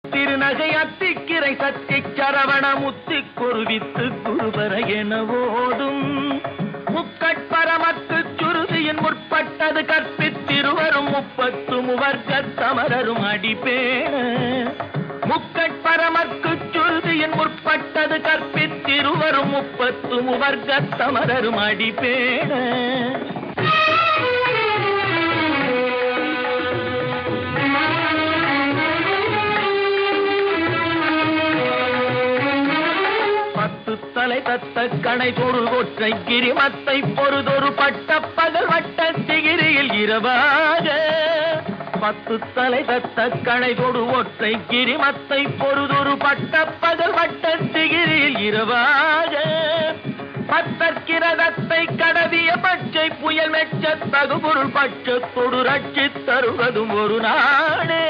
திருநகை அத்திக்கிரை சத்தி சரவண முத்தி குருவித்து குருபர என ஓடும் முக்கட்பரமக்கு சுருதியின் முற்பட்டது கற்பித்திருவரும் 30 முவர்க்க சமரரும் அடிப்பேண முக்கட்பரமக்கு சுருதியின் முற்பட்டது கற்பித்திருவரும் 30 முவர்க்க சமரரும் அடிப்பேண தலை தத்த கணை தொடு ஒற்றை கிரிமத்தை பொறுதொரு பட்ட பகல் வட்ட திகிரியில் இரவாக 10 தலை தத்த கணை தொடு ஒற்றை கிரிமத்தை பொறுதொரு பட்ட பகல் வட்ட திகிரியில் இரவாக பத்தற்கிரதத்தை கடவிய பச்சை புயல் மெச்ச தகுபொருள் பட்சத்தொடு ரட்சி தருவதும் ஒரு நாடே